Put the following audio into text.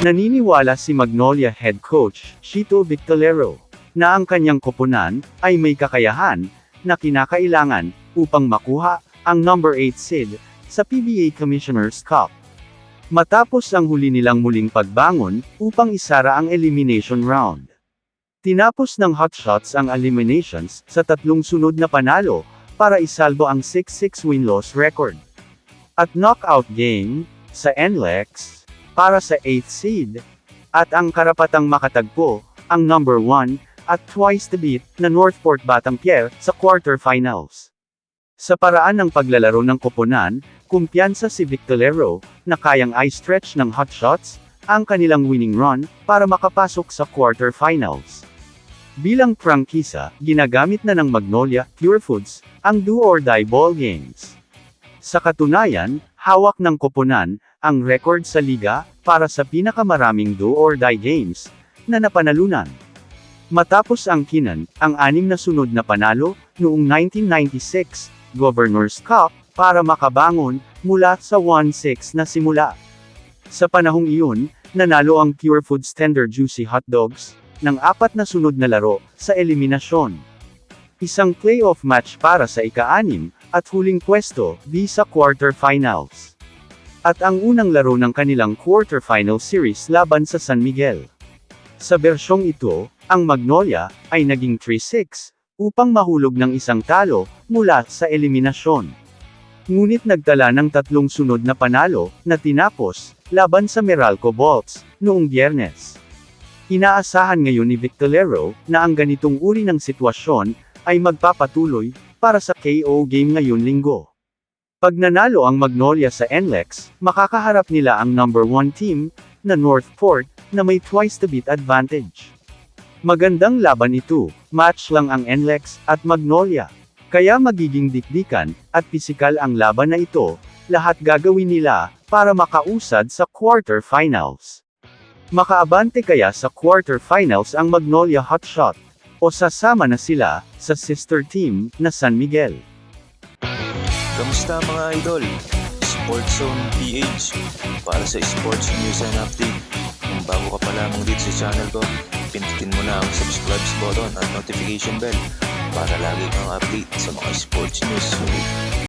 Naniniwala si Magnolia head coach, Chito Victorero, na ang kanyang koponan ay may kakayahan na kinakailangan upang makuha ang number 8 seed sa PBA Commissioner's Cup. Matapos ang huli nilang muling pagbangon upang isara ang elimination round. Tinapos ng Hotshots ang eliminations sa 3 sunod na panalo para isalbo ang 6-6 win-loss record. At knockout game sa NLEX para sa 8th seed, at ang karapatang makatagpo ang number 1 at twice to beat na Northport Batangier sa quarterfinals. Sa paraan ng paglalaro ng koponan, kumpiyansa si Victorero na kayang i-stretch ng Hotshots ang kanilang winning run para makapasok sa quarterfinals. Bilang prangkisa, ginagamit na ng Magnolia Pure Foods ang do-or-die ball games. Sa katunayan, hawak ng koponan ang record sa liga para sa pinakamaraming do-or-die games na napanalunan. Matapos ang Kinan, ang 6 na sunod na panalo noong 1996 Governor's Cup para makabangon mula sa 1-6 na simula. Sa panahong iyon, nanalo ang Pure Foods Tender Juicy Hot Dogs ng 4 na sunod na laro sa eliminasyon. Isang playoff match para sa ika-6 at huling pwesto sa quarterfinals. At ang unang laro ng kanilang quarterfinal series laban sa San Miguel. Sa bersyong ito, ang Magnolia ay naging 3-6 upang mahulog ng isang talo mula sa eliminasyon. Ngunit nagtala ng 3 sunod na panalo na tinapos laban sa Meralco Bolts noong Biyernes. Inaasahan ngayon ni Victorero na ang ganitong uri ng sitwasyon ay magpapatuloy para sa KO game ngayon Linggo. Pag nanalo ang Magnolia sa NLEX, makakaharap nila ang number 1 team na Northport na may twice to beat advantage. Magandang laban ito, match lang ang NLEX at Magnolia. Kaya magiging dikdikan at pisikal ang laban na ito, lahat gagawin nila para makausad sa quarterfinals. Makaabante kaya sa quarterfinals ang Magnolia Hotshot, o sasama na sila sa sister team na San Miguel. Kamusta mga idol? Sports Zone PH para sa sports news and update. Kung bago ka pa lamang dito sa channel ko, pindutin mo na ang subscribe button at notification bell para lagi kang update sa mga sports news.